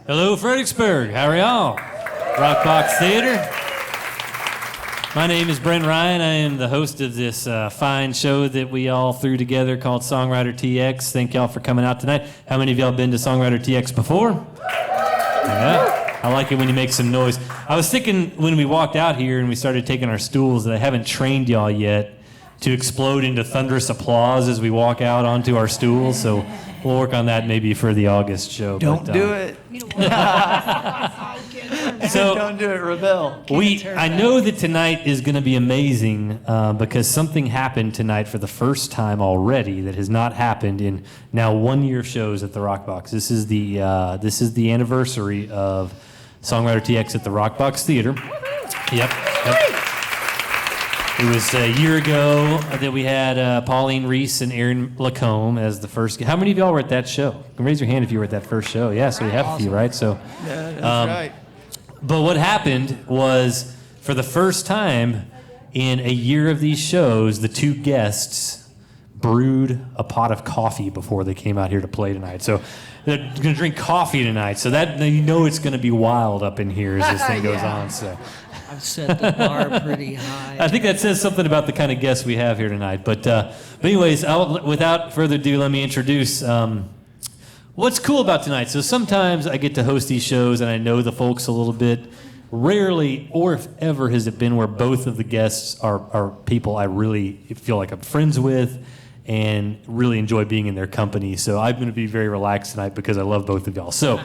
Hello, Fredericksburg. How are y'all? RockBox Theatre. My name is Brent Ryan. I am the host of this fine show that we all threw together called SongwriterTX. Thank y'all for coming out tonight. How many of y'all been to SongwriterTX before? Yeah. I like it when you make some noise. I was thinking when we walked out here and we started taking our stools that I haven't trained y'all yet to explode into thunderous applause as we walk out onto our stools. So we'll work on that maybe for the August show. Don't do it. So don't do it, rebel. I know that tonight is going to be amazing because something happened tonight for the first time already that has not happened in now 1 year of shows at the RockBox. This is the anniversary of SongwriterTX at the RockBox Theatre. Yep. It was a year ago that we had Pauline Reese and Aaron Lacombe as the first. How many of y'all were at that show? Raise your hand if you were at that first show. Yeah, so we have a few, right? So, yeah, that's right. But what happened was, for the first time in a year of these shows, the two guests brewed a pot of coffee before they came out here to play tonight. So they're going to drink coffee tonight. So that you know it's going to be wild up in here as this thing goes on. So. I've set the bar pretty high. I think that says something about the kind of guests we have here tonight. But anyways, without further ado, let me introduce what's cool about tonight. So sometimes I get to host these shows and I know the folks a little bit. Rarely, or if ever, has it been where both of the guests are people I really feel like I'm friends with and really enjoy being in their company. So I'm going to be very relaxed tonight because I love both of y'all. So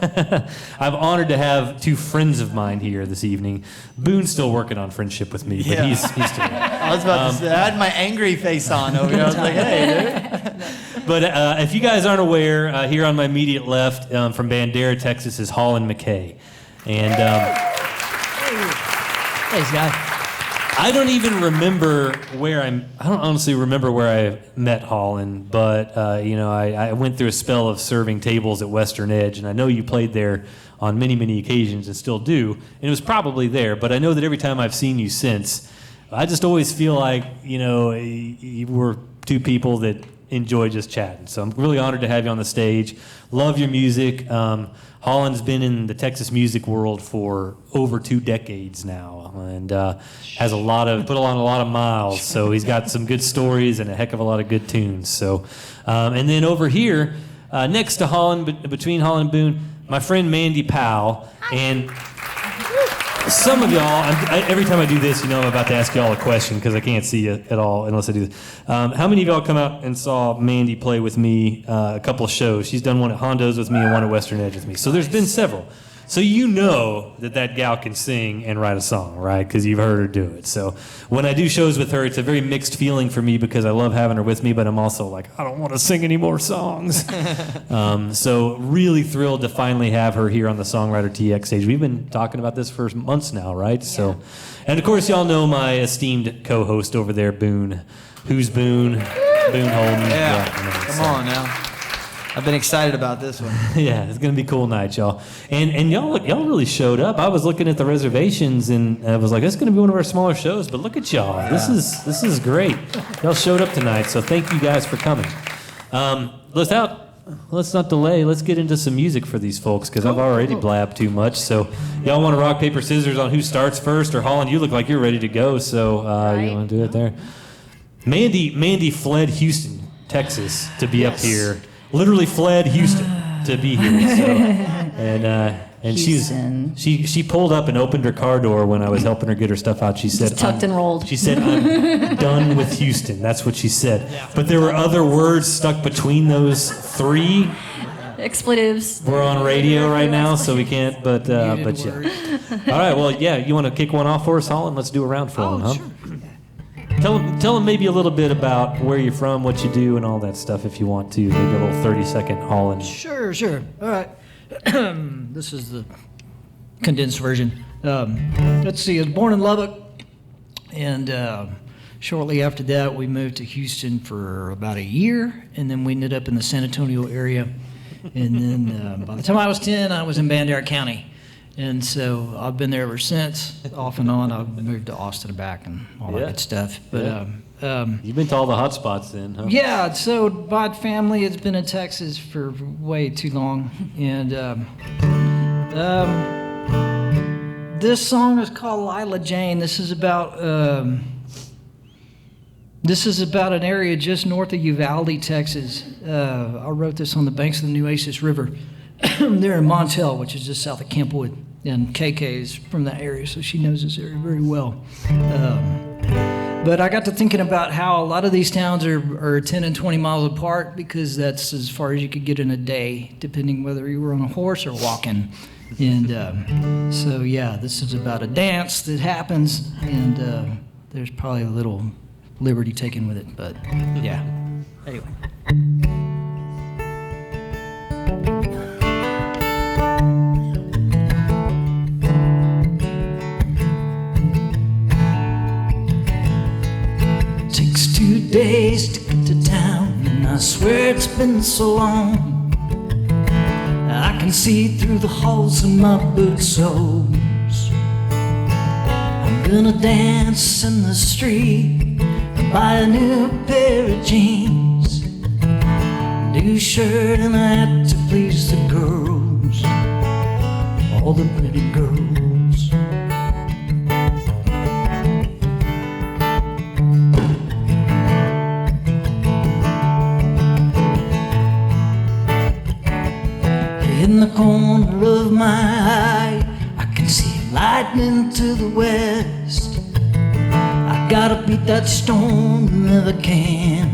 I'm honored to have two friends of mine here this evening. Boone's still working on friendship with me, but he's still there. I was about to say, I had my angry face on over here. I was like, hey, dude. But if you guys aren't aware, here on my immediate left from Bandera, Texas is Hollin McKay. And Thanks, guy. I don't even remember I don't honestly remember where I met Hollin, but I went through a spell of serving tables at Western Edge, and I know you played there on many, many occasions and still do, and it was probably there, but I know that every time I've seen you since, I just always feel like, you were two people that enjoy just chatting. So I'm really honored to have you on the stage. Love your music. Hollin's been in the Texas music world for over 2 decades now, and has put on a lot of miles. So he's got some good stories and a heck of a lot of good tunes. So, and then over here, next to Hollin, between Hollin and Boone, my friend Mandi Powell. And some of y'all, every time I do this, I'm about to ask y'all a question because I can't see you at all unless I do this. How many of y'all come out and saw Mandi play with me a couple of shows? She's done one at Hondo's with me and one at Western Edge with me. So there's been several. So you know that gal can sing and write a song, right? Because you've heard her do it. So when I do shows with her, it's a very mixed feeling for me because I love having her with me, but I'm also like, I don't want to sing any more songs. So really thrilled to finally have her here on the SongwriterTX stage. We've been talking about this for months now, right? Yeah. So, and of course, y'all know my esteemed co-host over there, Boone. Who's Boone? Boone Holden. Yeah. Come on now. I've been excited about this one. Yeah, it's gonna be a cool night, y'all. And y'all really showed up. I was looking at the reservations and I was like, "It's gonna be one of our smaller shows." But look at y'all. Yeah. This is great. Y'all showed up tonight, so thank you guys for coming. Let's not delay. Let's get into some music for these folks because I've already blabbed too much. So y'all want to rock paper scissors on who starts first? Or Hollin, you look like you're ready to go. So you want to do it there? Mandi fled Houston, Texas, to be up here. Literally fled Houston to be here. So, and she pulled up and opened her car door when I was helping her get her stuff out. She said, just tucked and rolled. She said, "I'm done with Houston." That's what she said. Yeah. But there were other words stuck between those three. Expletives. We're on radio right now, so we can't. But yeah. All right. Well, yeah. You want to kick one off for us, Hollin? Let's do a round for them, huh? Sure. Tell them maybe a little bit about where you're from, what you do, and all that stuff if you want to. Maybe a little 30-second Hollin. Sure. All right. This is the condensed version. Let's see. I was born in Lubbock, and shortly after that, we moved to Houston for about a year, and then we ended up in the San Antonio area. And then by the time I was 10, I was in Bandera County. And so I've been there ever since, off and on. I've moved to Austin and back and all that good stuff. But You've been to all the hot spots then, huh? yeah, so my family has been in Texas for way too long. And this song is called Lyla Jane. This is about an area just north of Uvalde, Texas. I wrote this on the banks of the Nueces River. They're in Montel, which is just south of Kentwood, and KK is from that area, so she knows this area very well. But I got to thinking about how a lot of these towns are 10 and 20 miles apart because that's as far as you could get in a day, depending whether you were on a horse or walking. And so, yeah, this is about a dance that happens, and there's probably a little liberty taken with it, but yeah. Anyway. Takes 2 days to get to town, and I swear it's been so long. I can see through the holes in my boot soles. I'm gonna dance in the street and buy a new pair of jeans, new shirt and a hat to please the girls, all the pretty girls. In the corner of my eye, I can see lightning to the west. I gotta beat that storm, never can.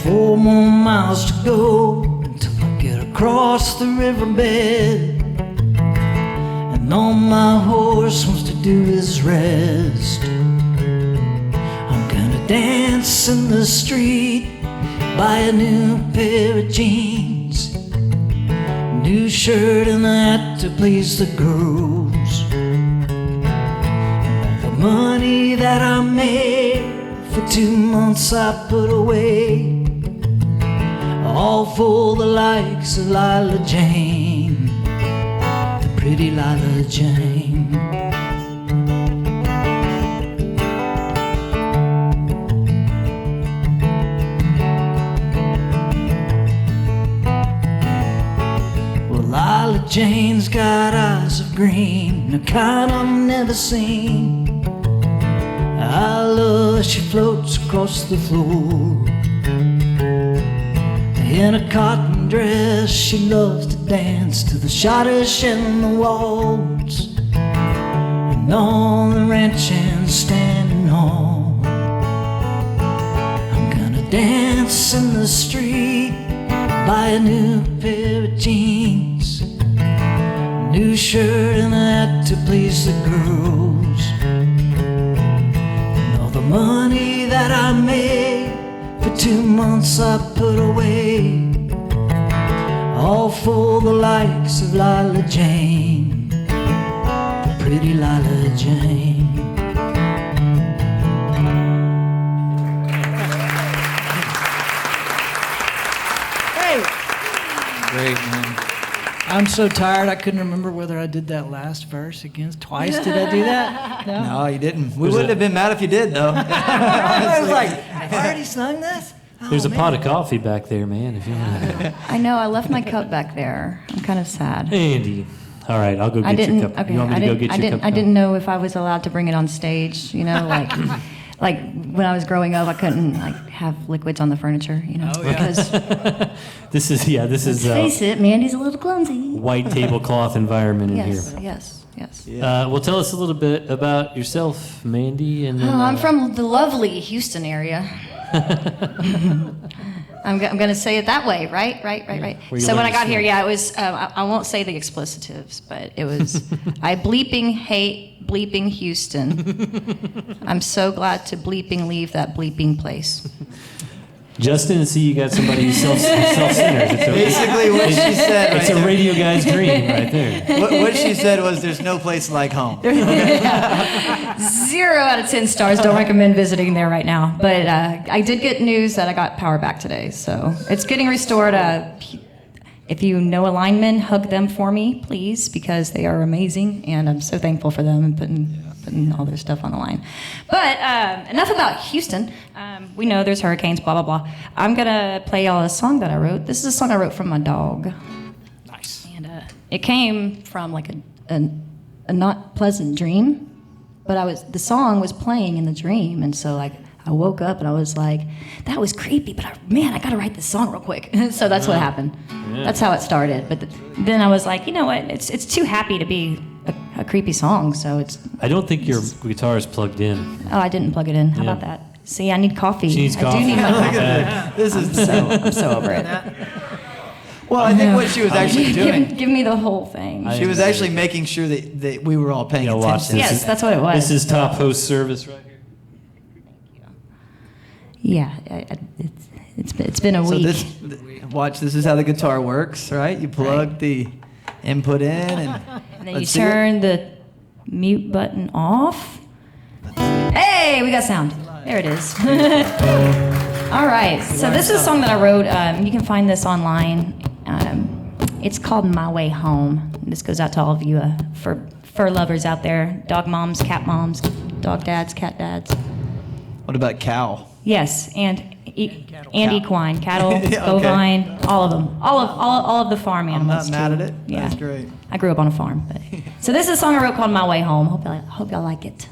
4 more miles to go until I get across the riverbed, and all my horse wants to do is rest. I'm gonna dance in the street, buy a new pair of jeans, new shirt and a hat to please the girls. And all the money that I made for 2 months I put away, all for the likes of Lyla Jane, the pretty Lyla Jane. Lyla Jane's got eyes of green, the kind I've never seen. I love as she floats across the floor. In a cotton dress, she loves to dance to the schottische and the waltz, and on the ranch hands standing on. I'm gonna dance in the street, buy a new pair of jeans, new shirt and a hat to please the girls. And all the money that I made for 2 months I put away, all for the likes of Lyla Jane, the pretty Lyla Jane. Great, man. I'm so tired I couldn't remember whether I did that last verse again. Twice did I do that? No, you didn't. We wouldn't have been mad if you did, though. I was like, I've already sung this? There's a pot of coffee back there, man, if you want to. I know. I left my cup back there. I'm kind of sad. Andy. All right, I'll go I get didn't. your cup. Okay. You want me to go get your cup? I didn't know if I was allowed to bring it on stage. You know, like when I was growing up, I couldn't have liquids on the furniture. You know, because This is let's face it, Mandy's a little clumsy. white tablecloth environment in Yes, here. yes. Well, tell us a little bit about yourself, Mandi, and then. I'm from the lovely Houston area. I'm going to say it that way, right? Where you So when learned I got to here, sing. yeah, it was, I won't say the explicitives, but it was, I bleeping hate bleeping Houston. I'm so glad to bleeping leave that bleeping place. Justin, I see you got somebody who self-centers. Basically, what she said. It's right a radio guy's dream right there. What she said was, "There's no place like home." 0 out of 10 stars. Don't recommend visiting there right now. But I did get news that I got power back today, so it's getting restored. If you know a lineman, hug them for me, please, because they are amazing, and I'm so thankful for them and putting all their stuff on the line. But enough about Houston. We know there's hurricanes, blah, blah, blah. I'm going to play y'all a song that I wrote. This is a song I wrote from my dog. Nice. And it came from like a not pleasant dream, but the song was playing in the dream, and so like I woke up and I was like, that was creepy, but I got to write this song real quick. So that's what happened. Yeah. That's how it started. But then I was like, you know what? It's too happy to be a creepy song, so it's... I don't think your guitar is plugged in. Oh, I didn't plug it in. How about that? See, I need coffee. She needs coffee. I do need my coffee. This is I'm so over it. Well, I think what she was actually doing, Give me the whole thing. she was actually making sure that we were all paying watch attention. this. Yes, that's what it was. This is top host service right here. Yeah, it's been a week. This is how the guitar works, right? You plug the input in and then you turn the mute button off. Hey, we got sound. There it is. All right, so this is a song that I wrote. You can find this online. It's called My Way Home. This goes out to all of you fur lovers out there, dog moms, cat moms, dog dads, cat dads. What about cow? Yes, and equine, cattle, Yeah, bovine, all of them, all of the farm I'm animals. not mad too. at it. Yeah. That's great. I grew up on a farm. But. So this is a song I wrote called My Way Home. Hope y'all like it.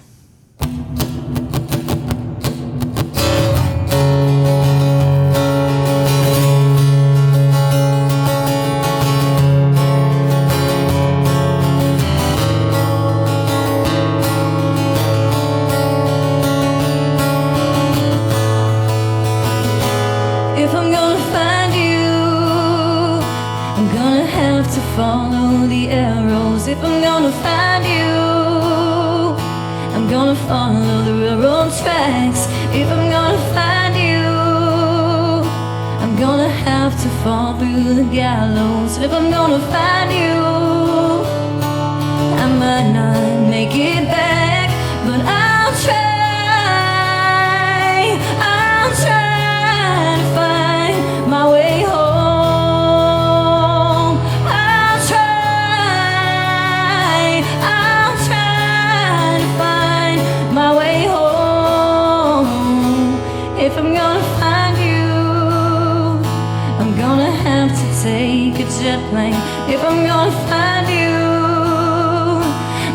If I'm gonna find you, I'm gonna have to follow the arrows. If I'm gonna find you, I'm gonna follow the railroad tracks. If I'm gonna find you, I'm gonna have to fall through the gallows. If I'm gonna find you, I might not make it back, but I'll try. I'll try to find my way home. I'll try to find my way home. If I'm gonna find you, I'm gonna have to take a jet plane. If I'm gonna find you,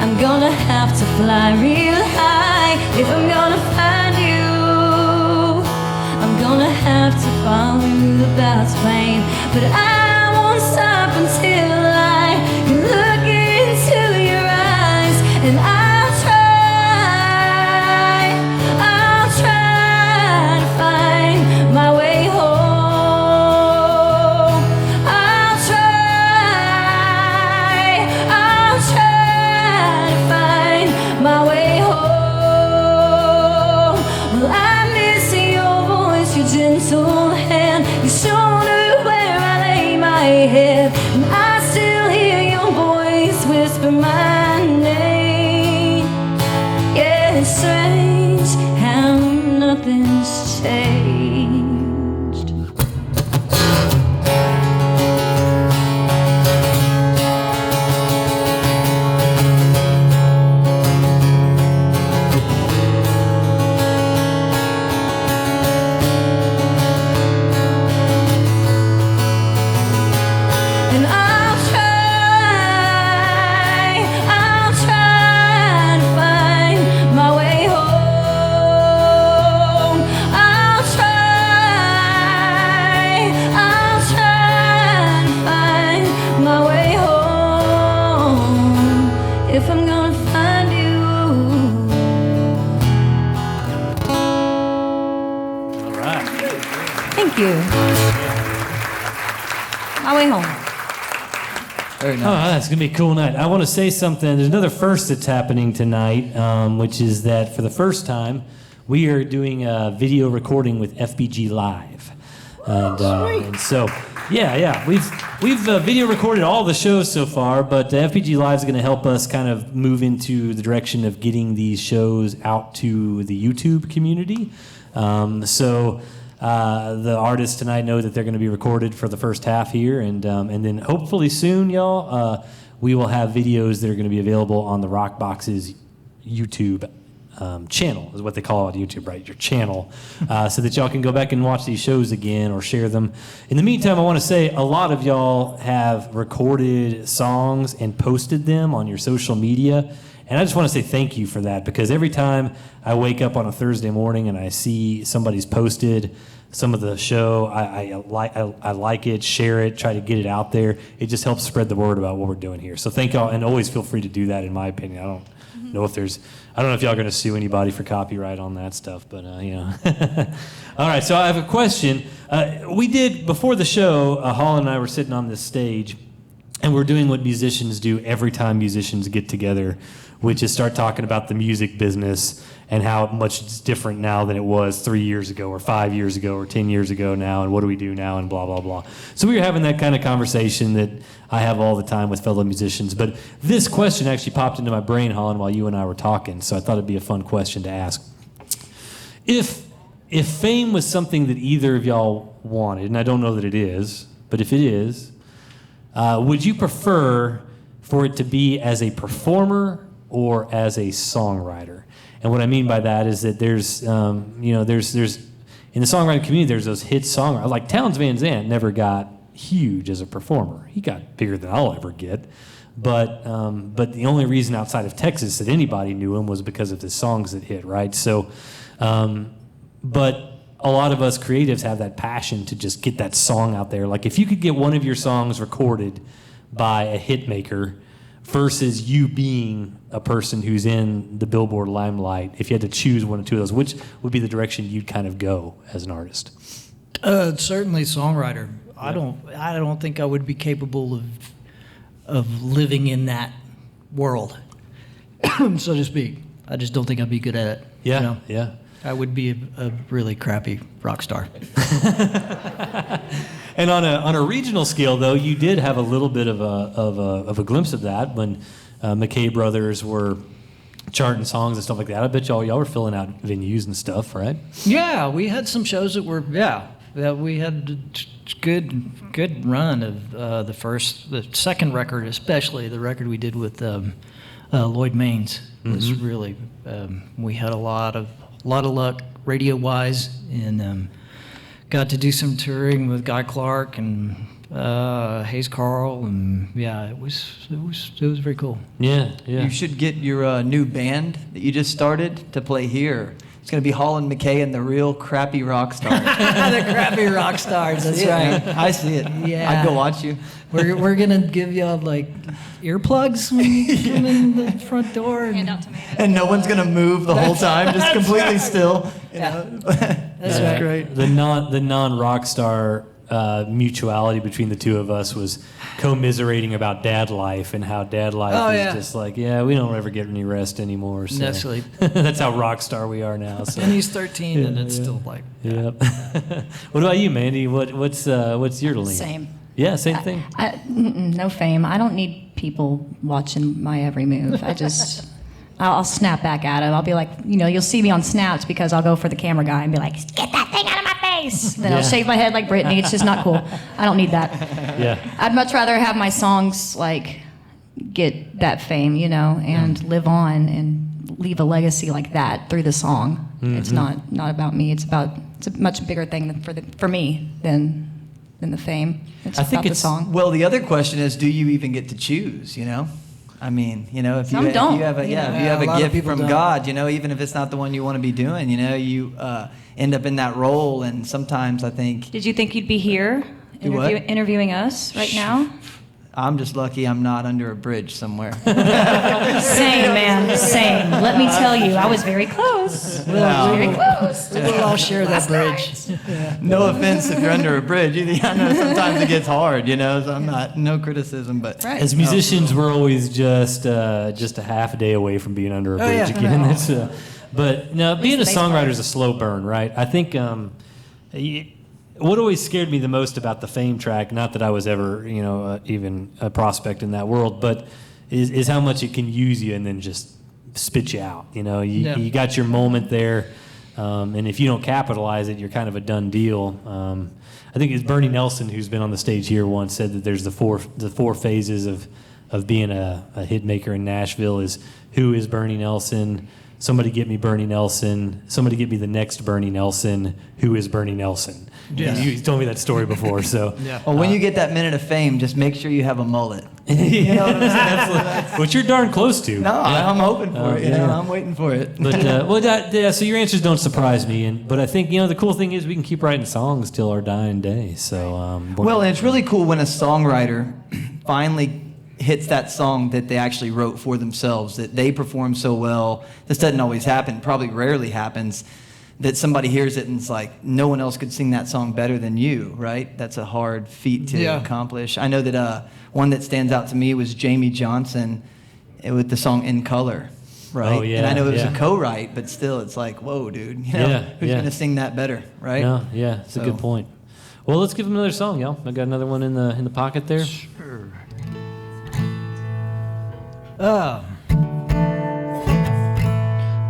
I'm gonna have to fly real high. If I'm gonna find you, I'm gonna have to follow the ballast plane. But I won't stop until I can look into your eyes. And I'll try to find my way home. I'll try to find my way home. Well, I miss your voice, your gentle hand, your shoulder where I lay my head, and I still hear your voice whisper my name. Yeah, it's strange how nothing's changed. And I'll try to find my way home. I'll try to find my way home. If I'm gonna find you. All right. Thank you. My Way Home. Very Oh, nice. that's going to be a cool night. I want to say something. There's another first that's happening tonight, which is that for the first time, we are doing a video recording with FbgLive. And so, yeah. We've video recorded all the shows so far, but FbgLive is going to help us kind of move into the direction of getting these shows out to the YouTube community. the artists tonight know that they're going to be recorded for the first half here, and then hopefully soon, y'all, we will have videos that are going to be available on the RockBox's YouTube channel, is what they call it on YouTube, right? Your channel, so that y'all can go back and watch these shows again or share them. In the meantime, I want to say a lot of y'all have recorded songs and posted them on your social media, and I just want to say thank you for that, because every time I wake up on a Thursday morning and I see somebody's posted some of the show, I like it, share it, try to get it out there. It just helps spread the word about what we're doing here. So thank y'all, and always feel free to do that, in my opinion. I don't know if y'all are going to sue anybody for copyright on that stuff, but All right, so I have a question. We did, before the show, Hollin and I were sitting on this stage, and we're doing what musicians do every time musicians get together, which is start talking about the music business and how much it's different now than it was 3 years ago or 5 years ago or 10 years ago now, and what do we do now, and blah, blah, blah. So we were having that kind of conversation that I have all the time with fellow musicians. But this question actually popped into my brain, Hollin, while you and I were talking, so I thought it'd be a fun question to ask. If fame was something that either of y'all wanted, and I don't know that it is, but if it is, would you prefer for it to be as a performer or as a songwriter? And what I mean by that is that there's in the songwriting community, there's those hit songwriters. Like Townes Van Zandt never got huge as a performer. He got bigger than I'll ever get. But the only reason outside of Texas that anybody knew him was because of the songs that hit, right? So, but a lot of us creatives have that passion to just get that song out there. Like if you could get one of your songs recorded by a hit maker versus you being a person who's in the Billboard limelight, if you had to choose one or two of those, which would be the direction you'd kind of go as an artist? Certainly songwriter. Yeah. I don't think I would be capable of living in that world, so to speak. I just don't think I'd be good at it. Yeah, you know? Yeah. I would be a really crappy rock star. And on a regional scale, though, you did have a little bit of a glimpse of that when McKay brothers were charting songs and stuff like that. I bet y'all were filling out venues and stuff, right? Yeah, we had some shows that were that we had a good run of the second record, especially the record we did with Lloyd Maines was really we had a lot of luck radio wise, and got to do some touring with Guy Clark and Hayes Carl, and yeah, it was very cool. Yeah. You should get your new band that you just started to play here. It's going to be Hollin, McKay, and the real crappy rock stars. The crappy rock stars. That's right. I see it. Yeah. I'd go watch you. We're gonna give y'all like earplugs when you come in the front door. Hand out tomatoes. And no one's going to move the whole time, just completely still. You know? That's right. Great. The non-rock star mutuality between the two of us was commiserating about dad life and how dad life is just like, we don't ever get any rest anymore. So. That's right. That's how rock star we are now. So. And he's 13, and it's still like. Yep. What about you, Mandi? What's your lean? Same. Yeah, same thing. No fame. I don't need people watching my every move. I'll snap back at it. I'll be like, you'll see me on snaps because I'll go for the camera guy and be like, get that thing out of my face. Then I'll shake my head like Brittany. It's just not cool. I don't need that. Yeah. I'd much rather have my songs like get that fame, and live on and leave a legacy like that through the song. Mm-hmm. It's not about me. It's a much bigger thing for me than the fame. It's about the song. Well, the other question is, do you even get to choose? I mean, if you have a gift from God, even if it's not the one you want to be doing, you end up in that role, and sometimes I think. Did you think you'd be here interviewing us right now? I'm just lucky I'm not under a bridge somewhere. Same, man, same. Let me tell you, I was very close. Very close. We'll all share that bridge. No offense if you're under a bridge. I know sometimes it gets hard, so I'm no criticism, but right. As musicians, we're always just a half a day away from being under a bridge again. But no, being a songwriter is a slow burn, right? I think what always scared me the most about the fame track, not that I was ever, even a prospect in that world, but is how much it can use you and then just spit you out. You got your moment there, And if you don't capitalize it, you're kind of a done deal. I think it's Bernie Nelson, who's been on the stage here once, said that there's the four phases of being a hit maker in Nashville is who is Bernie Nelson, somebody get me Bernie Nelson, somebody get me the next Bernie Nelson, who is Bernie Nelson. Yes. You told me that story before, so. Yeah. Well, when you get that minute of fame, just make sure you have a mullet. You know what I'm saying? Absolutely. Which you're darn close to. No, I'm hoping for it. Yeah. I'm waiting for it. But so your answers don't surprise me, but I think the cool thing is we can keep writing songs till our dying day. So Well, and it's really cool when a songwriter finally hits that song that they actually wrote for themselves, that they perform so well. This doesn't always happen, probably rarely happens, that somebody hears it and it's like, no one else could sing that song better than you, right? That's a hard feat to accomplish. I know that one that stands out to me was Jamie Johnson with the song In Color, right? Oh, yeah, and I know it was a co-write, but still it's like, whoa, dude, who's going to sing that better, right? No, yeah, it's a good point. Well, let's give them another song, y'all. I got another one in the pocket there. Sure.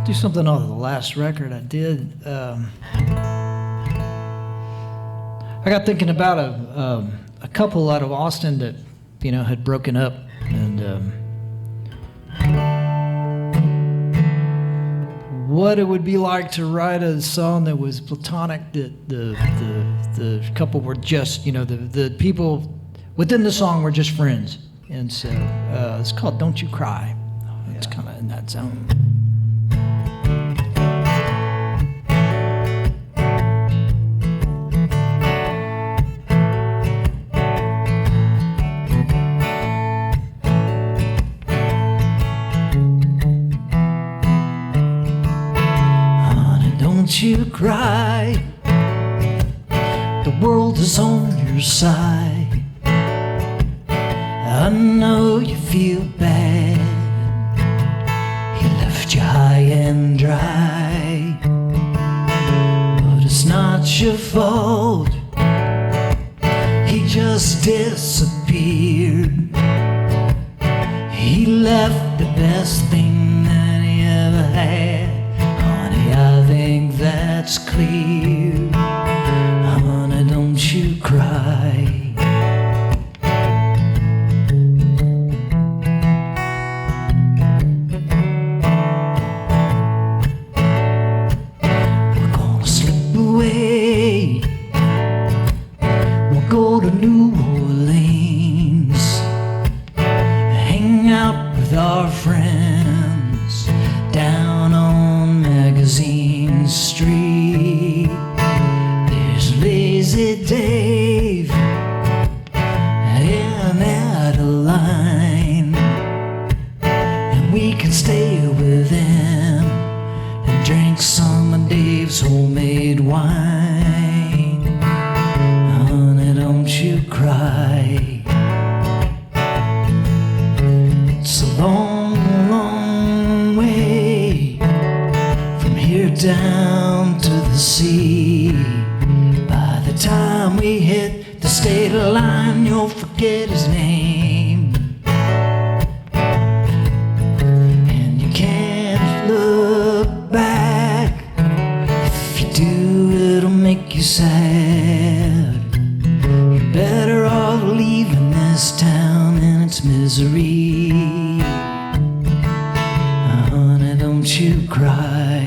Do something on the last record I did. I got thinking about a couple out of Austin that had broken up, and what it would be like to write a song that was platonic. That the couple were just the people within the song were just friends, and so it's called "Don't You Cry." It's kind of in that zone. Don't you cry, the world is on your side. I know you feel bad, he left you high and dry. But it's not your fault, he just disappeared. He left the best thing that he ever had. I think that's clear. Honey, don't you cry. We're gonna slip away. We'll go to New Orleans, hang out with our friends down on Magazine Street. There's Lazy Dave and Adeline, and we can stay with them and drink some of Dave's homemade wine. Honey, don't you cry. It's a long, long way from here down to the sea. By the time we hit the state line, you'll forget his name, and you can't look back. If you do, it'll make you sad. You're better off leaving this town in its misery. Honey, don't you cry.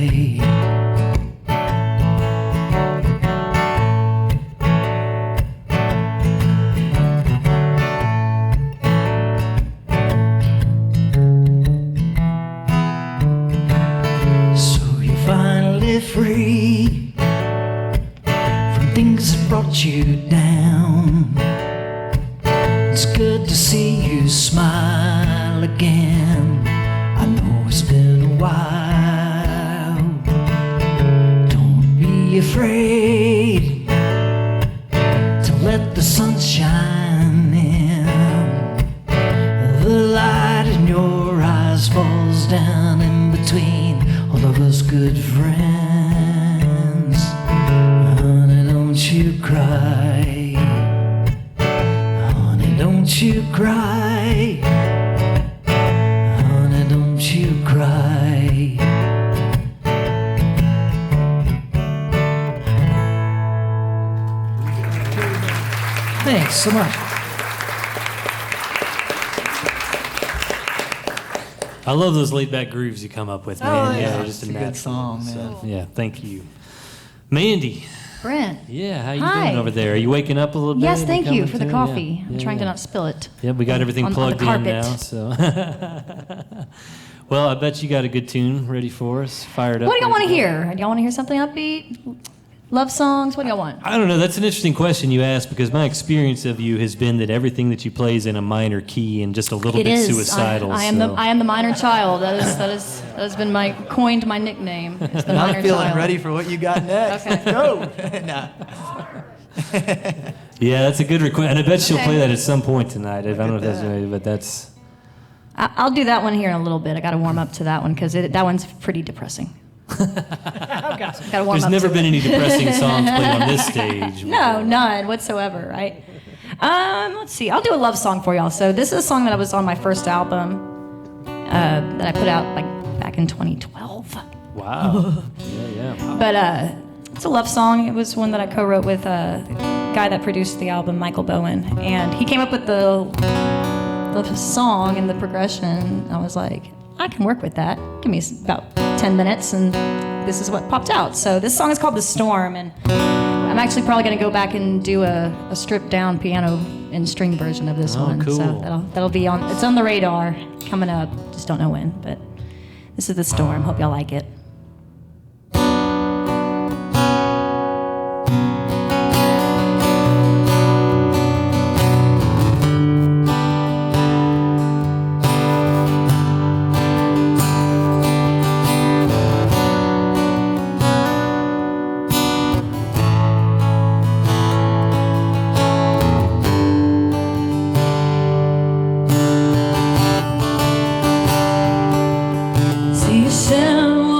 So you're finally free from things that brought you down. It's good to see you smile again. I know it's been a while. Don't be afraid to let the sun shine in. The light in your eyes falls down in between all of us good friends. Honey, don't you cry. Honey, don't you cry. Honey, don't you cry. Thanks so much. I love those laid back grooves you come up with, man. Oh, yeah, yeah. they're just It's a natural. good song, man. So, yeah, thank you. Mandi. Brent. Yeah, how you Hi. doing over there? Are you waking up a little bit? Yes, and thank you coming for the to? coffee. Yeah. I'm Yeah, trying to yeah. not spill it. Yep, we got everything on the plugged in carpet. now. So, well, I bet you got a good tune ready for us. Fired up. What do y'all ready want to go? hear? Do y'all want to hear something upbeat? Love songs? What do y'all want? I don't know. That's an interesting question you asked because my experience of you has been that everything that you play is in a minor key and just a little It bit is. suicidal. I am so. the minor child. That has been coined my nickname. It's the And minor I'm feeling child. ready for what you got next. Okay. Let's go. Nah. Yeah, that's a good request, and I bet she'll Okay. play that at some point tonight. I don't know if that's that. right, but that's. I'll do that one here in a little bit. I got to warm up to that one because that one's pretty depressing. Got to warm There's up never to been it. any depressing songs played on this stage. No, none whatsoever, right? Let's see. I'll do a love song for y'all. So this is a song that was on my first album that I put out back in 2012. Wow. Yeah. But it's a love song. It was one that I co-wrote with a guy that produced the album, Michael Boone, and he came up with the song and the progression. I was like, I can work with that. Give me about 10 minutes, and this is what popped out. So this song is called "The Storm," and I'm actually probably going to go back and do a stripped down piano and string version of this one. Cool. So that'll be on. It's on the radar coming up. Just don't know when, but this is "The Storm." Hope y'all like it. See you sound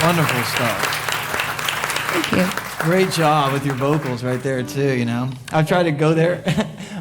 Wonderful stuff. Thank you. Great job with your vocals right there too, you know. I've tried to go there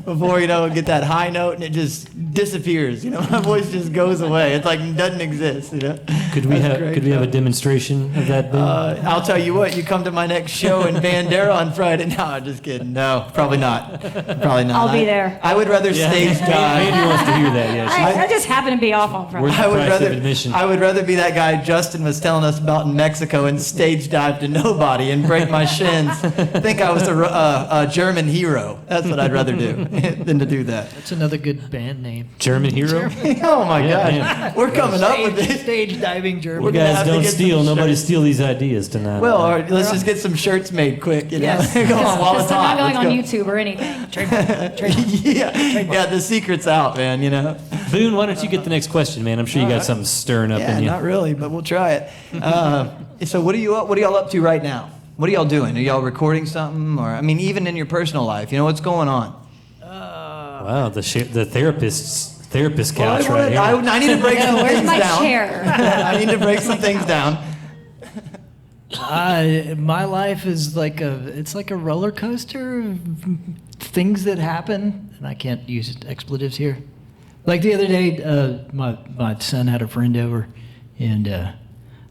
before, you know, get that high note and it just disappears, you know. My voice just goes away. It's like it doesn't exist, you know. Could we have a demonstration of that, Boone? I'll tell you what, you come to my next show in Bandera on Friday. No, I'm just kidding. No, probably not. Probably not. I'll be there. I would rather stage dive. Mandy wants to hear that, yeah. I just happen to be off on Friday. I would rather be that guy Justin was telling us about in Mexico and stage dive to nobody and break my shins. Think I was a German hero. That's what I'd rather do than to do that. That's another good band name. German hero? Oh my God. Man. We're coming up with this. Stage diving German. You guys don't steal. Nobody steal these ideas tonight. Well, all right, let's just get some shirts made quick. You know? Yes. Go on while it's They're hot. not going on Let's go. YouTube or anything. Yeah, the secret's out, man, you know. Boone, why don't you get the next question, man? I'm sure you got something stirring up Yeah, in you. not really, but we'll try it. So what are y'all up to right now? What are y'all doing? Are y'all recording something? Or, I mean, even in your personal life, you know, what's going on? Wow, the therapist couch right here. I need to break some Where's things my down. chair? I need to break some things down. My life is like a roller coaster of things that happen, and I can't use expletives here. Like the other day, my son had a friend over, and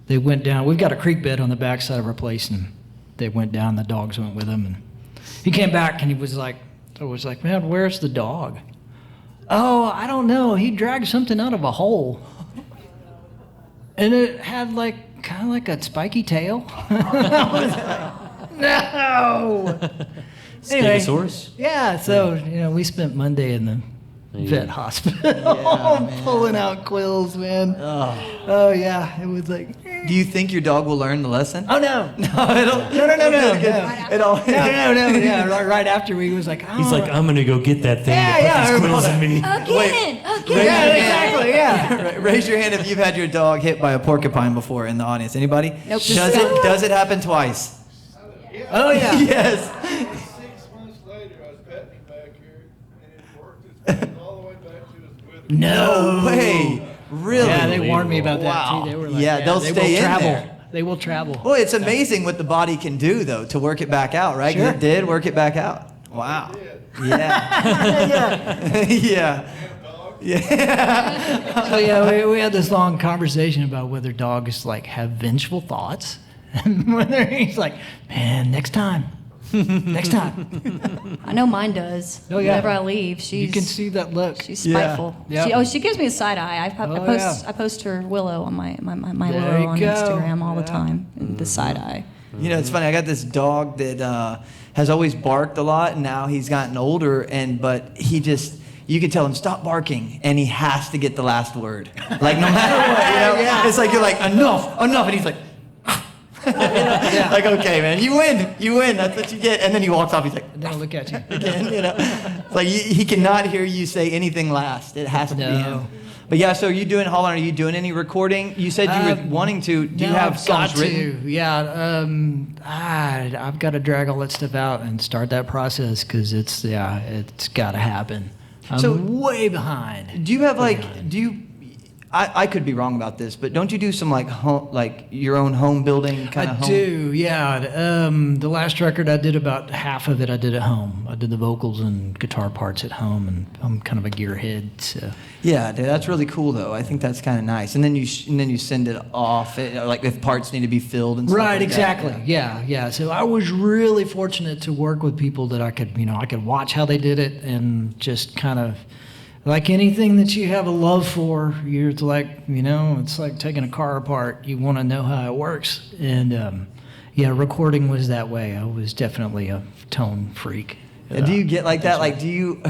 they went down. We've got a creek bed on the backside of our place, and they went down. The dogs went with them, and he came back, and I was like, man, where's the dog? Oh, I don't know. He dragged something out of a hole, and it had kind of like a spiky tail. I was like, no. Anyway, Stegosaurus? yeah. So we spent Monday in the vet hospital, pulling out quills, man. Oh yeah, it was like. Do you think your dog will learn the lesson? Oh no, No. Yeah, right after he was like, He's like, I'm gonna go get that thing that put these quills in me. Again. yeah, exactly, yeah. Raise your hand if you've had your dog hit by a porcupine before in the audience. Anybody? Nope. Does it happen twice? Oh yeah. Yes. 6 months later, I was petting him back here, and it worked its way all the way back to his withers. No way. Really? Yeah, they warned me about that Wow. too. They were like, Yeah, they'll they stay will in travel. there. They will travel. Well, it's amazing what the body can do, though, to work it back out, right? 'Cause Sure. it did work it back out. Wow. Yeah. Yeah. Yeah. So yeah, we had this long conversation about whether dogs have vengeful thoughts, and whether he's like, man, next time. I know mine does. Oh, yeah. Whenever I leave, You can see that look. she's Yeah. spiteful. Yeah. She gives me a side eye. I post her Willow on my There Willow you on go. Instagram all the Yeah. time. The side eye. You know, it's funny. I got this dog that has always barked a lot, and now he's gotten older, but he just. You can tell him, stop barking, and he has to get the last word. Like, no matter what, Yeah. It's like, you're like, enough, and he's like, like, okay, man, you win, that's what you get. And then he walks off, he's like, And then I'll look at you. again, It's like, he cannot hear you say anything last. It has to be him. But yeah, so Hollin, are you doing any recording? You said you were wanting to. Do you have songs written? Yeah, I've got to drag all that stuff out and start that process because it's got to happen. I'm So- way behind. Do you have I could be wrong about this, but don't you do some your own home building kind of I home? do, yeah. The last record I did about half of it I did at home. I did the vocals and guitar parts at home, and I'm kind of a gearhead, so. Yeah, dude, that's really cool though. I think that's kind of nice. And then you send it off, if parts need to be filled and stuff. Right, like exactly. That. Yeah. So I was really fortunate to work with people that I could watch how they did it and just kind of. Like anything that you have a love for, you're it's like taking a car apart. You want to know how it works. And recording was that way. I was definitely a tone freak. Do you get like that? Like, do you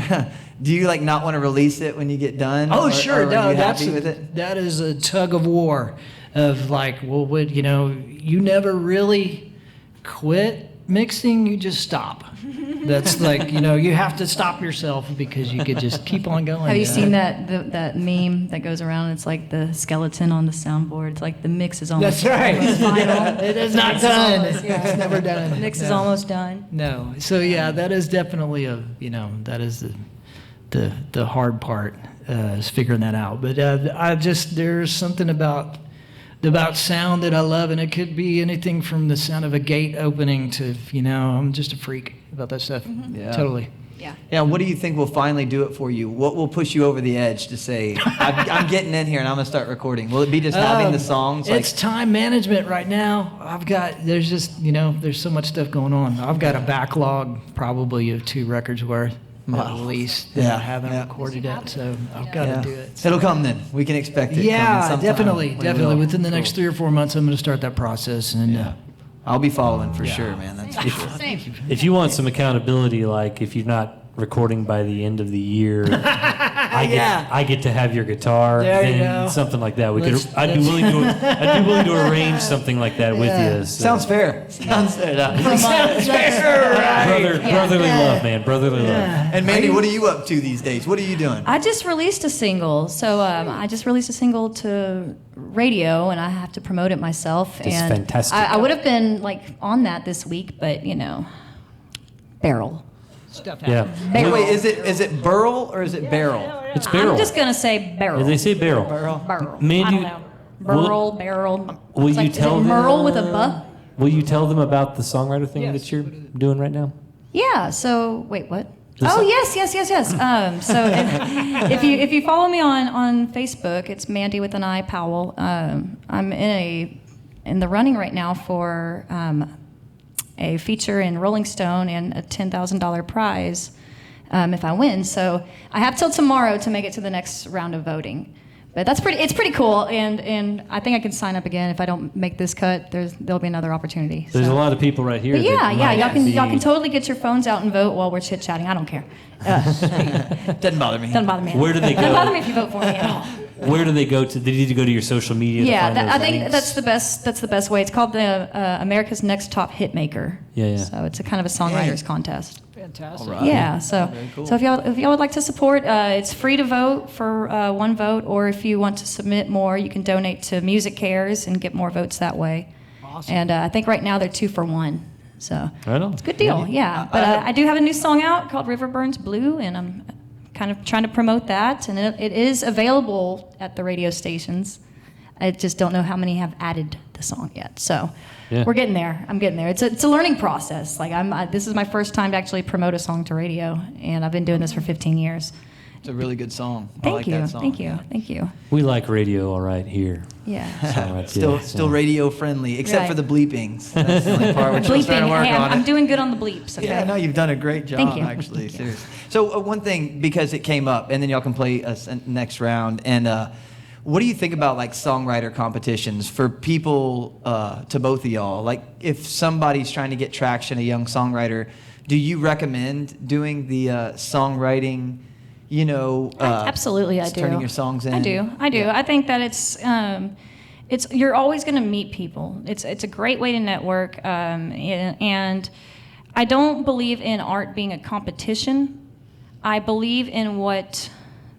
not want to release it when you get done? Oh, sure. Or No, are you that's happy with it? that is a tug of war of you never really quit mixing. You just stop. That's you have to stop yourself because you could just keep on going. Have you seen that meme that goes around? It's like the skeleton on the soundboard. It's like the mix is almost That's right. almost final. It is not Mix is done. almost- yeah. It's never done. The mix is No. almost done. No. So yeah, that is definitely that is the hard part is figuring that out. But there's something about about sound that I love, and it could be anything from the sound of a gate opening to, I'm just a freak about that stuff. Yeah. Totally. Yeah. Yeah, what do you think will finally do it for you? What will push you over the edge to say, I'm getting in here and I'm going to start recording? Will it be just having the songs? It's time management right now. There's just, there's so much stuff going on. I've got a backlog probably of 2 records worth. At least that I haven't recorded yet, so I've got to do it. It'll come then. We can expect it. Yeah, definitely. Within the next 3 or 4 months, I'm going to start that process, and I'll be following for sure, man. That's for sure. If you want some accountability, like if you're not recording by the end of the year, I get to have your guitar, there you then go. something like that. I'd be willing to arrange something like that with you. So. Sounds fair. Sounds fair. Brotherly love, man. Brotherly love. And Mandi, what are you up to these days? What are you doing? I just released a single. So I just released a single to radio, and I have to promote it myself. It's and fantastic. I would have been on that this week, but barrel. stuff Yeah. happens. Barrel. Wait, is it burl or is it barrel? It's barrel. I'm just gonna say barrel. They say barrel. Barrel. Mandi, I don't know. will- Barrel. will It's you like, tell is it Merle them- with a buh? Will you tell them about the songwriter thing Yes. that you're doing right now? Yeah. So wait, what? The Oh song- yes. So if you follow me on Facebook, it's Mandi with an I Powell. I'm in the running right now for a feature in Rolling Stone and a $10,000 prize if I win. So I have till tomorrow to make it to the next round of voting. But it's pretty cool, and I think I can sign up again if I don't make this cut. There'll be another opportunity. There's so. a lot of people right here. But that might y'all can be- totally get your phones out and vote while we're chit chatting. I don't care. Doesn't bother me. Doesn't bother me. Where do they Doesn't go? bother me if you vote for me at all. Where do they go to? They need to go to your social media. to Yeah, find those I think links? that's the best. That's the best way. It's called the America's Next Top Hitmaker. Yeah. So it's a kind of a songwriters contest. Fantastic. All right. Yeah. So so if y'all would like to support, it's free to vote for 1 vote, or if you want to submit more, you can donate to Music Cares and get more votes that way. Awesome. And I think right now they're 2 for 1. So Right on. it's a good deal. Yeah. But I do have a new song out called River Burns Blue, and I'm kind of trying to promote that, and it is available at the radio stations. I just don't know how many have added the song yet. So Yeah. we're getting there. I'm getting there. It's a learning process. Like this is my first time to actually promote a song to radio, and I've been doing this for 15 years. It's a really good song. I Thank like you. that song. Thank you. Yeah. Thank you. We like radio all right here. Yeah. Songwriters, Still radio friendly, except Right. for the bleepings. That's the only part we're still trying to Bleeping. work Hey, on I'm it. doing good on the bleeps. Okay? Yeah, no, you've done a great job, Thank you. actually. Seriously. So one thing, because it came up, and then y'all can play us next round. And what do you think about like songwriter competitions for people, to both of y'all? Like, if somebody's trying to get traction, a young songwriter, do you recommend doing the songwriting? Absolutely, I do. Turning your songs in. I do. Yeah. I think that it's you're always going to meet people. It's a great way to network, and I don't believe in art being a competition. I believe in what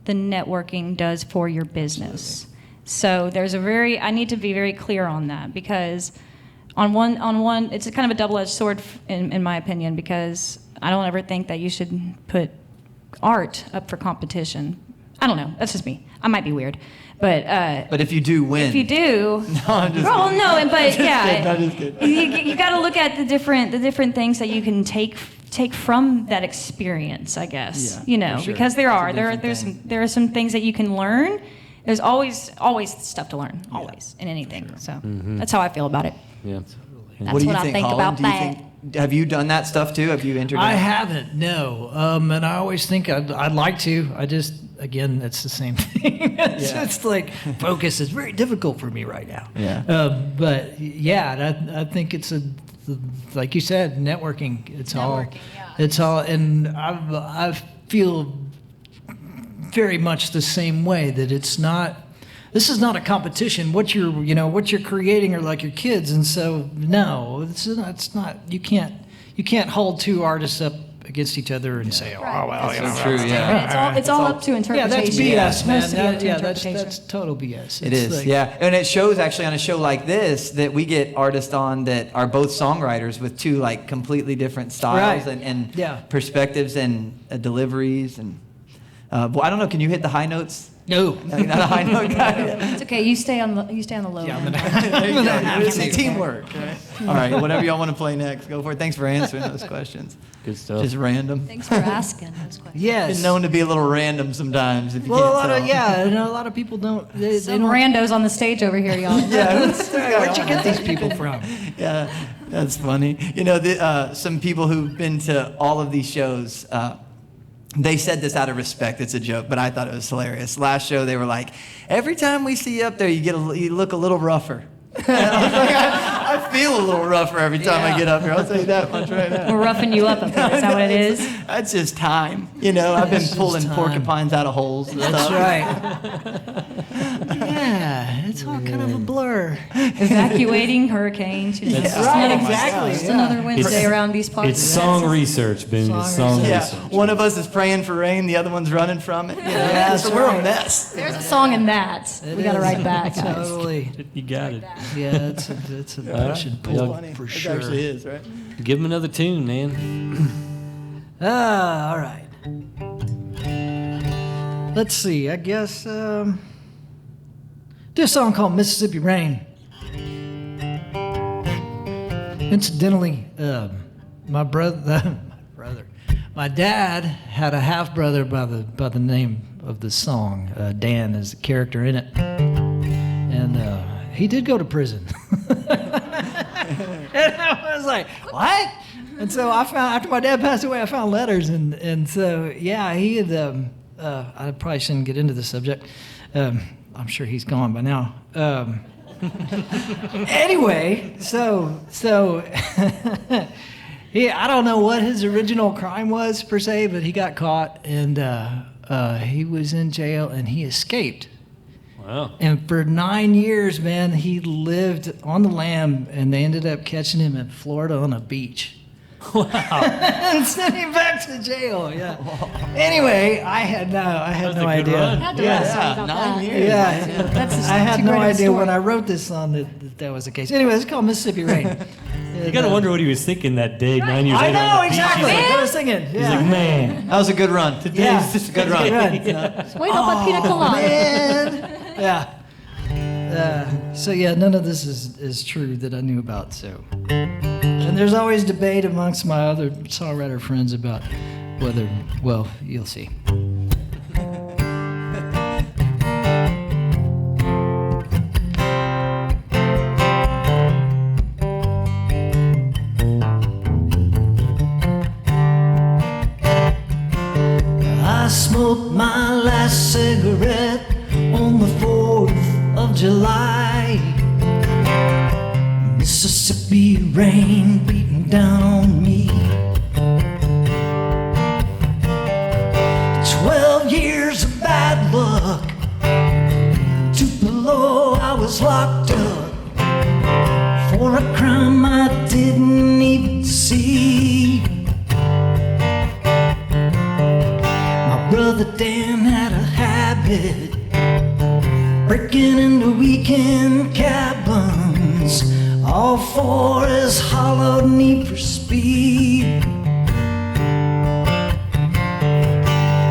the networking does for your business. So I need to be very clear on that, because on one, it's a kind of a double-edged sword in my opinion, because I don't ever think that you should put art up for competition. I don't know. That's just me. I might be weird, but if you do win. if you do, I'm just well, no, but yeah, kidding, I'm just kidding. you got to look at the different things that you can take from that experience, I guess. Yeah, for sure. Because there different are some things that you can learn. There's always stuff to learn, always in anything. So that's how I feel about it. Yeah. That's What do you I think, think Hollin? about Do you that. think- have you done that stuff too? Have you entered? I that? haven't, no. And I always think I'd like to. I just, again, it's the same thing. It's like focus is very difficult for me right now. Yeah. But yeah, I think it's like you said, networking. It's all, and I feel very much the same way, that it's not. This is not a competition. What you're creating are like your kids, and so no, it's not. You can't hold 2 artists up against each other and say, oh well, That's true. Yeah. It's all up to yeah, interpretation. that's BS, man. Supposed to be up to That's interpretation. total BS. It It's is, like- yeah. And it shows actually on a show like this that we get artists on that are both songwriters with 2 like completely different styles Right. and Yeah. perspectives and deliveries. And Boy, I don't know. Can you hit the high notes? No. Not a high note guy. It's okay. You stay on the low Yeah, end. There you go. It's teamwork. Right? All right. Whatever y'all want to play next, go for it. Thanks for answering those questions. Good stuff. Just random. Thanks for asking those questions. Yes. Been known to be a little random sometimes. If you Well, can't tell. a lot of people don't. They Some don't. randos on the stage over here, y'all. Where'd you get these people from? Yeah, that's funny. You know, some people who've been to all of these shows, they said this out of respect. It's a joke, but I thought it was hilarious. Last show, they were like, every time we see you up there, you look a little rougher. And I was like, I feel a little rougher every time I get up here. I'll tell you that much right now. We're roughing you up here. Is that what it is? That's just time. You know, I've been pulling porcupines out of holes and That's stuff. right. Yeah, it's all kind of a blur. Evacuating hurricanes. You know, That's just right, another- exactly, Just yeah. another Wednesday It's- around these parts. It's song research, Boone. It's song Yeah, research. one of us is praying for rain, the other one's running from it. You know? Yeah, so that's we're a right. mess. There's a song in that. We got to write back, guys. Totally. You got it. Yeah, it's a push and Y'all pull Funny. for It sure. actually is, right? Give him another tune, man. All right. Let's see. I guess do a song called Mississippi Rain. Incidentally, my dad had a half brother by the name of the song. Dan is the character in it, and he did go to prison. And I was like, what? And so I found, after my dad passed away, I found letters, and so yeah, he had. I probably shouldn't get into the subject. I'm sure he's gone by now. Anyway, so I don't know what his original crime was per se, but he got caught and he was in jail and he escaped. Wow. And for 9 years, man, he lived on the lam, and they ended up catching him in Florida on a beach. Wow. And sent him back to jail. Yeah. Anyway, I had no That's a good idea. run. Had to write a song about 9 that. years. Yeah, That's a- I had too no great of a idea story. when I wrote this song that was the case. Anyway, it's called Mississippi Rain. You gotta wonder what he was thinking that day, 9 years I later. on know the beach. exactly. He's like, I was singing. he's Yeah. like, man. That was a good run. Yeah. Just a good run. Wait up a pina colada. Man. Yeah. So yeah, none of this is true that I knew about. So, and there's always debate amongst my other songwriter friends about whether. Well, you'll see. I smoked my last cigarette on the 4th of July. Mississippi rain beating down on me. 12 years of bad luck. Tupelo, I was locked up for a crime I didn't even see. Brother Dan had a habit breaking into weekend cabins, all for his hollowed need for speed.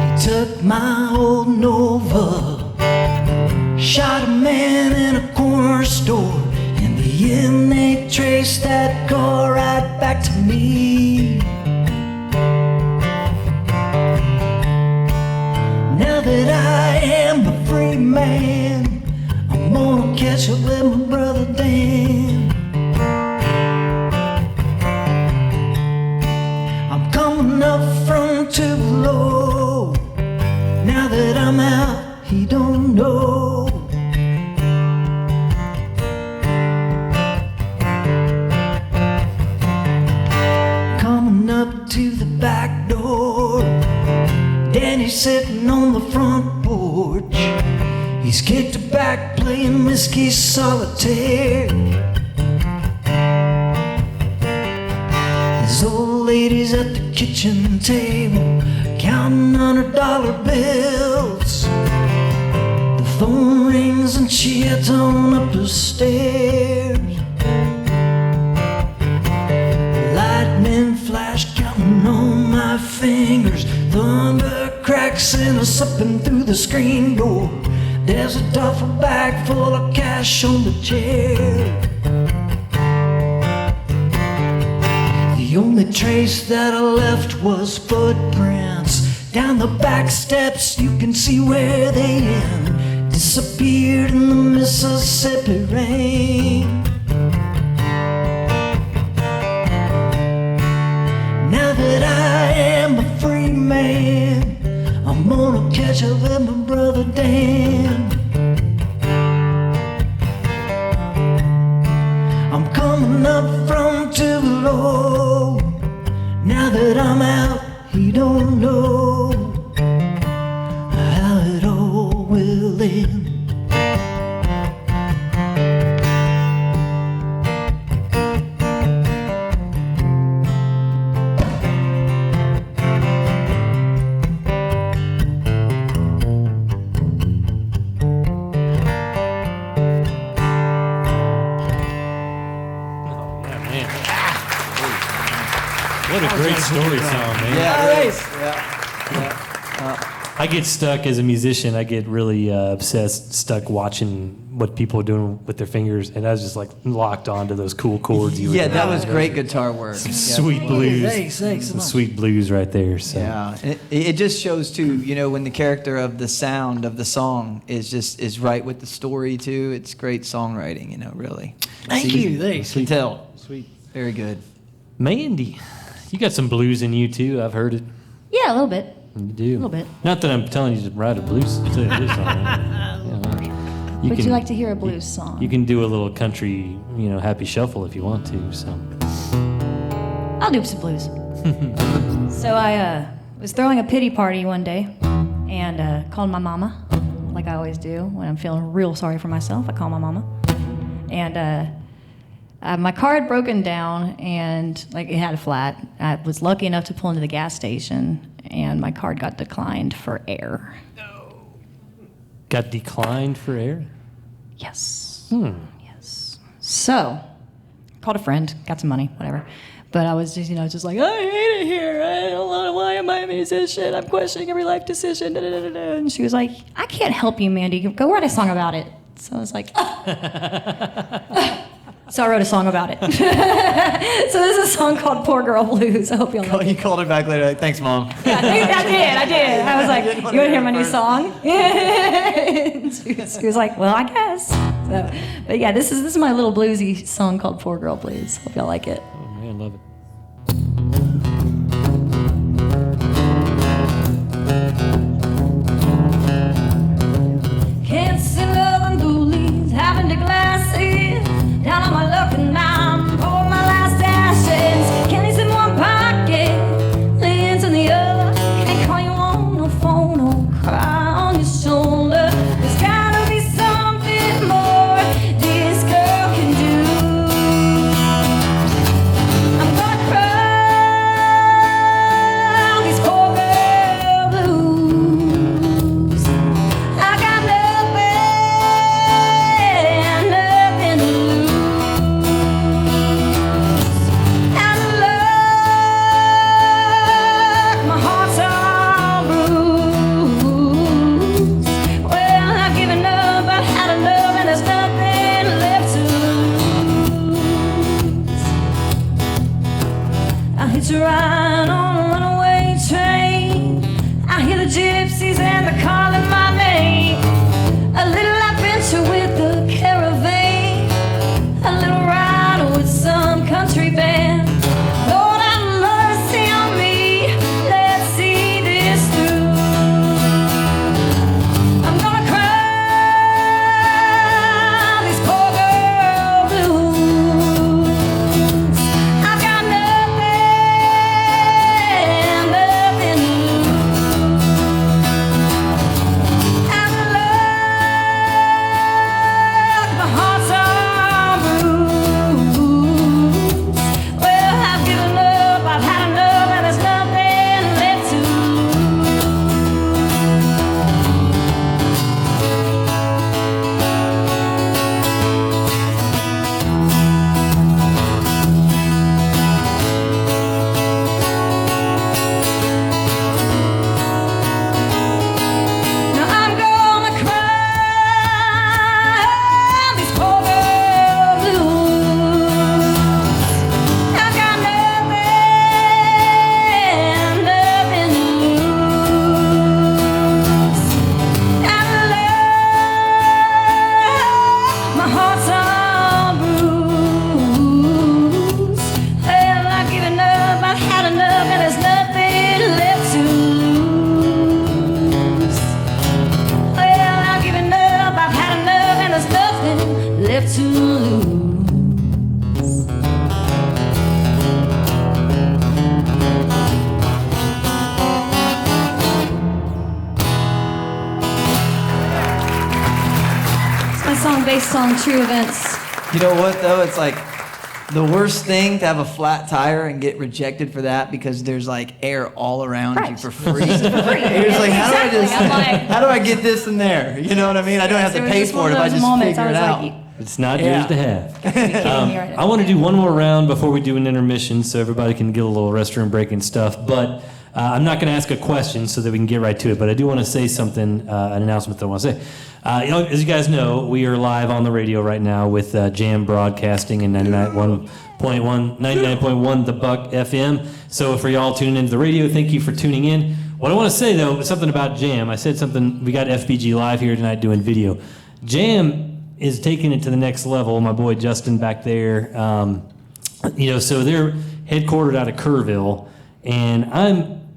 He took my old Nova, shot a man in a corner store. In the end, they traced that car right back to me. Now that I am a free man, I'm gonna catch up with my brother Dan. I'm coming up from Tupelo. Now that I'm out, he don't know. Coming up to the back door, Danny's sitting on the front porch. He's kicked it back playing whiskey solitaire. His old lady's at the kitchen table counting $100 bills. The phone rings and she heads on up the stairs. Lightning flash counting on my fingers. Thunder cracks tracks and a slipping through the screen door. There's a duffel bag full of cash on the chair. The only trace that I left was footprints down the back steps. You can see where they end. Disappeared in the Mississippi rain. Now that I am a free man, I'm gonna catch up with my brother Dan. I'm coming up from too low. Now that I'm out, he don't know how it all will end. What a great story song, man. Yeah, it is. I get stuck as a musician. I get really obsessed, stuck watching what people are doing with their fingers, and I was just like locked onto those cool chords. You were Yeah, that doing. was great guitar work. Some Yeah. sweet blues. Thanks. Some sweet blues right there. So. Yeah, it just shows too. You know, when the character of the sound of the song is right with the story too. It's great songwriting. You know, really. Thank you. Thanks. Can tell. Sweet. Very good. Mandy, you got some blues in you too. I've heard it. Yeah, a little bit. You do. A little bit. Not that I'm telling you to write a blues song. Right? Would you like to hear a blues song? You can do a little country, happy shuffle if you want to. So. I'll do some blues. So I was throwing a pity party one day and called my mama, like I always do when I'm feeling real sorry for myself. I call my mama. And my car had broken down and it had a flat. I was lucky enough to pull into the gas station and my card got declined for air. Got declined for air? Yes. Yes. So, called a friend, got some money, whatever. But I was just, just like, I hate it here. I don't know why am I a musician? I'm questioning every life decision. Da, da, da, da. And she was like, I can't help you, Mandy. Go write a song about it. So I was like, So I wrote a song about it. So this is a song called Poor Girl Blues. I hope you'll like it. You called her back later, like, thanks, Mom. Yeah, I did. I was like, you want to hear my new song? She was like, well, I guess. So, but yeah, this is my little bluesy song called Poor Girl Blues. Hope y'all like it. Oh, man, love it. Can't see love and bullies having the glasses down on my luck and I'm pour my last ashes. Candy's in one pocket, Lynn's in the other. Can't call you on the phone or cry on your shoulder. There's gotta be something more this girl can do. song based on true events. You know what, though? It's like the worst thing to have a flat tire and get rejected for that because there's like air all around you for free. You're just like, how do I get this in there? You know what I mean? I don't have to pay for it if I just figure it out. It's not yours to have. I want to do one more round before we do an intermission so everybody can get a little restroom break and stuff. But I'm not going to ask a question so that we can get right to it. But I do want to say something, an announcement that I want to say. As you guys know, we are live on the radio right now with Jam Broadcasting and 99.1 The Buck FM. So for y'all tuning into the radio, thank you for tuning in. What I want to say, though, is something about Jam. I said something, we got FbgLive here tonight doing video. Jam is taking it to the next level. My boy Justin back there, so they're headquartered out of Kerrville, and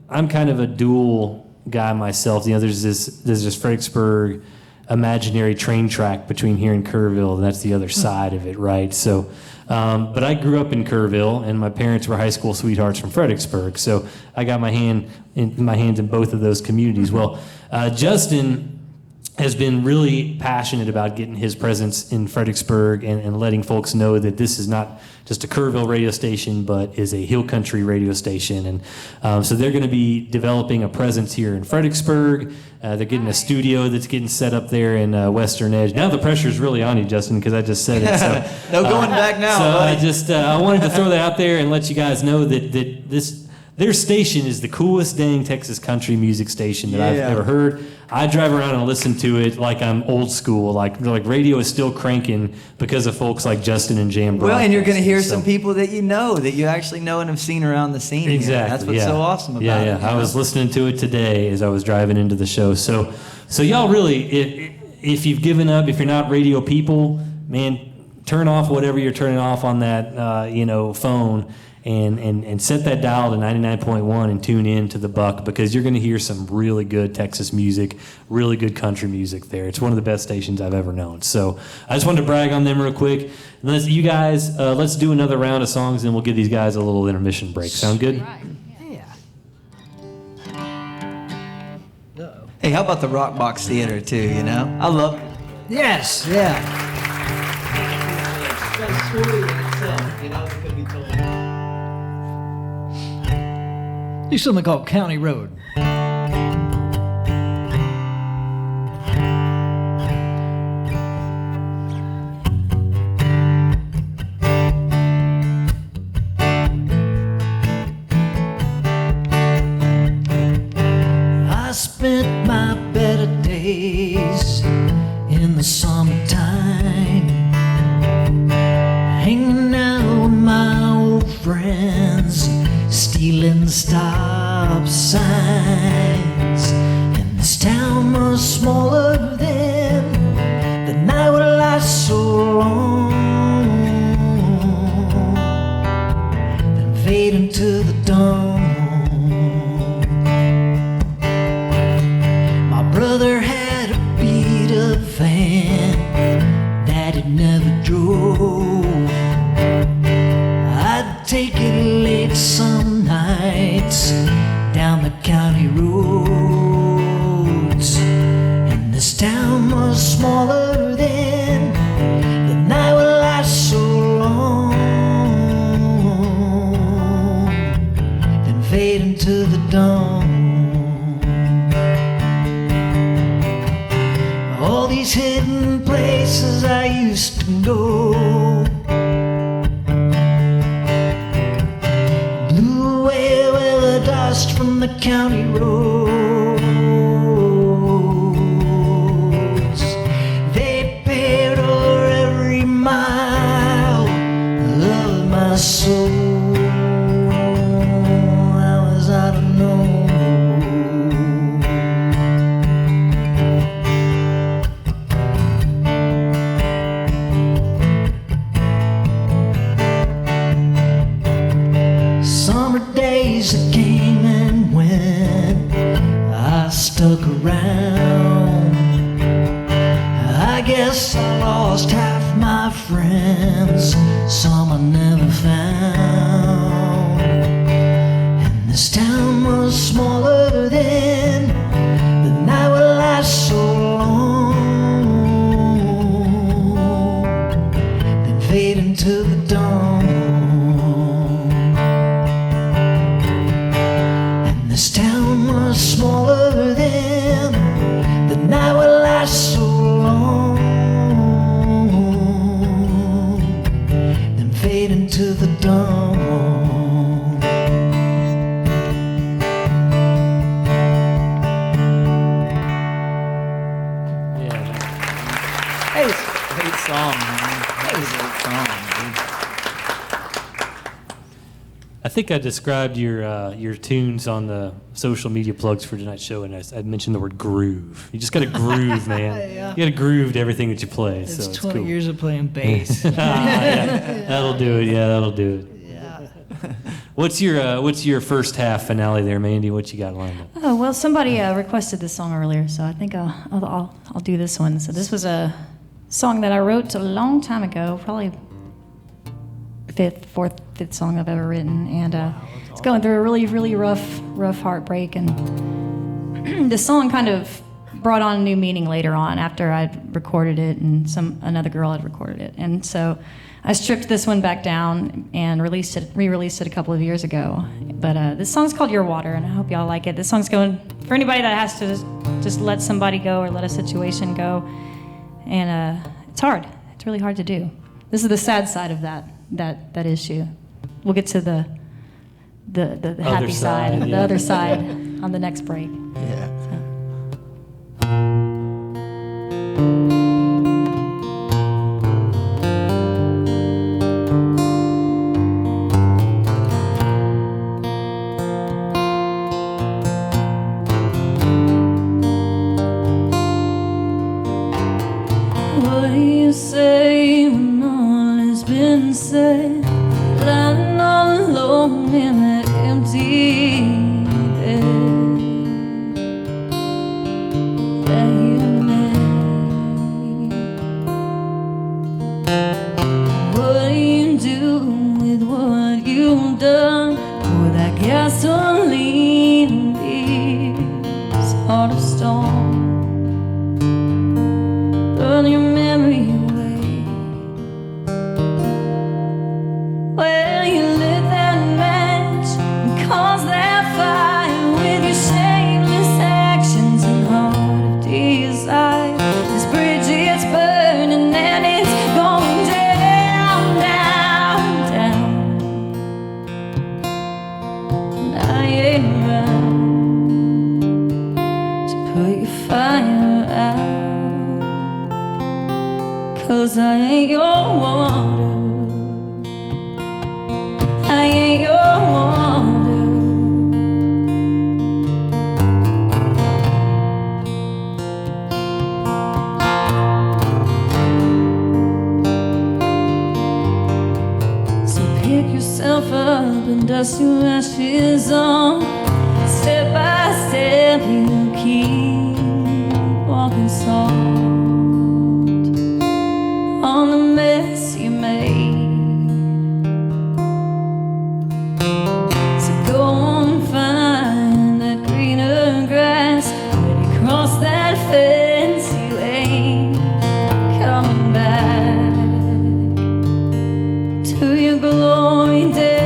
I'm kind of a dual guy myself. There's this Fredericksburg imaginary train track between here and Kerrville, and that's the other side of it, right? So, but I grew up in Kerrville, and my parents were high school sweethearts from Fredericksburg, so I got my hands in both of those communities. Well, Justin has been really passionate about getting his presence in Fredericksburg and letting folks know that this is not just a Kerrville radio station, but is a hill country radio station. And so they're going to be developing a presence here in Fredericksburg. They're getting a studio that's getting set up there in Western Edge. Now the pressure's really on you, Justin, because I just said it. So, no going back now. So I wanted to throw that out there and let you guys know that their station is the coolest dang Texas country music station that I've ever heard. I drive around and listen to it like I'm old school. Like radio is still cranking because of folks like Justin and Jam. Well, and you're going to hear some people that you actually know and have seen around the scene. Exactly. Here. That's what's so awesome about it. Yeah. I was listening to it today as I was driving into the show. So y'all really, if you've given up, if you're not radio people, man, turn off whatever you're turning off on that, phone. And set that dial to 99.1 and tune in to the Buck, because you're going to hear some really good Texas music, really good country music there. It's one of the best stations I've ever known. So I just wanted to brag on them real quick. And let's do another round of songs, and we'll give these guys a little intermission break. Sound good? Right. Yeah. Hey, how about the RockBox Theatre too? I love. Yes. Yeah. Do something called County Road. I spent my better days in the summertime, hanging out with my old friends, stealing stop signs. And this town was smaller then, the night would last so long, then fade into the dawn. My brother had a beat-up van that he never drove. I'd take it late some nights down the county roads. And this town was smaller then, the night would last so long, then fade into the dawn. All these hidden places I used to go, dust from the county roads. They paved over every mile of my soul. I was out of nowhere. Summer days came and went, I stuck around. I guess I lost half my friends, some I never found. And this town was smaller then, the night would last so long, Nice. Great song, man. That is a great song, dude. I think I described your tunes on the social media plugs for tonight's show, and I mentioned the word groove. You just got to groove, man. Yeah. You got to groove to everything that you play. It's so it's 20 cool. years of playing bass. Yeah, that'll do it. Yeah, that'll do it. Yeah. What's your first half finale there, Mandi? What you got lined up? Oh well, somebody requested this song earlier, so I think I'll do this one. So this was a song that I wrote a long time ago, probably fourth, fifth song I've ever written, and it's going through a really rough heartbreak, and the song kind of brought on a new meaning later on after I'd recorded it and another girl had recorded it, and so I stripped this one back down and re-released it a couple of years ago. But this song's called Your Water, and I hope y'all like it. This song's going for anybody that has to just let somebody go or let a situation go, and it's hard. It's really hard to do. This is the sad side of that issue. We'll get to the happy side, yeah. the other side on the next break. Yeah. What do you say when all has been said? Lying all alone in that empty bed that you made. What do you do with what you've done? Pour that gasoline in this heart of stone. Burn your memory away. Well, you lit that match and caused that fire with your shameless actions and heart of desire. This bridge is burning and it's going down, down, down. And I ain't around to put your fire out. 'Cause I ain't your water. I ain't your water. So pick yourself up and dust your ashes on. Step by step you keep walking soft on the mess you made. So go on, find that greener grass. When you cross that fence, you ain't coming back to your glory days.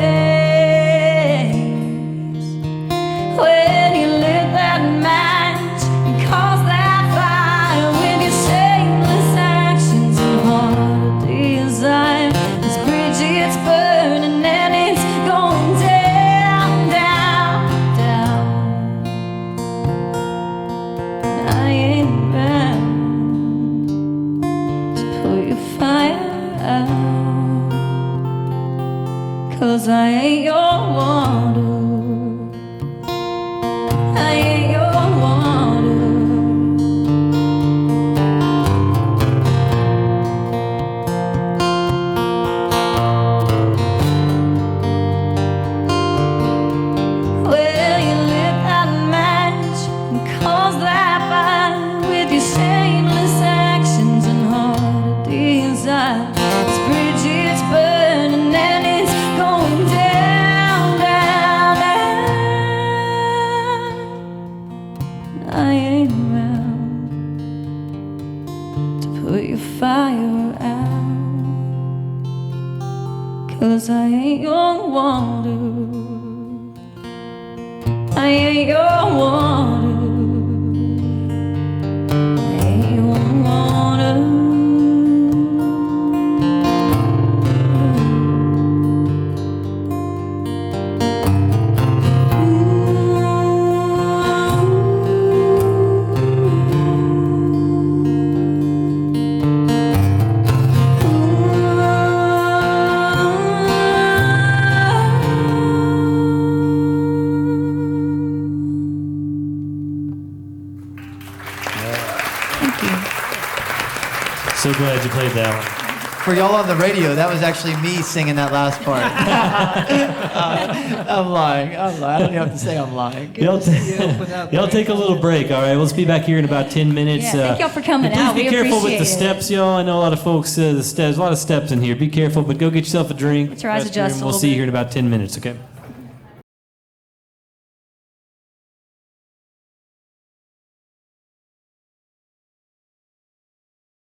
When you lit that match and caused that fire with your shameless actions and heart of desire. This bridge it's burning and it's going down, down, down. I ain't bound to put your fire out. 'Cause I ain't your water. I ain't your water. Well, you lit that match and caused that fire with your shameless actions and heart of desire. This bridge is burning and it's going down, down, down. I ain't around to put your fire out. 'Cause I ain't your water. I ain't your water. I ain't your water. Ooh. you. So glad you played that one. For y'all on the radio, that was actually me singing that last part. I'm lying. I don't even have to say I'm lying. Y'all take a little break, all right? Let's be back here in about 10 minutes. Yeah, thank y'all for coming please out. be We careful with appreciate the it. steps, y'all. I know a lot of folks, there's a lot of steps in here. Be careful, but go get yourself a drink. Let your eyes restroom. adjust a We'll little see you bit. here in about 10 minutes, okay?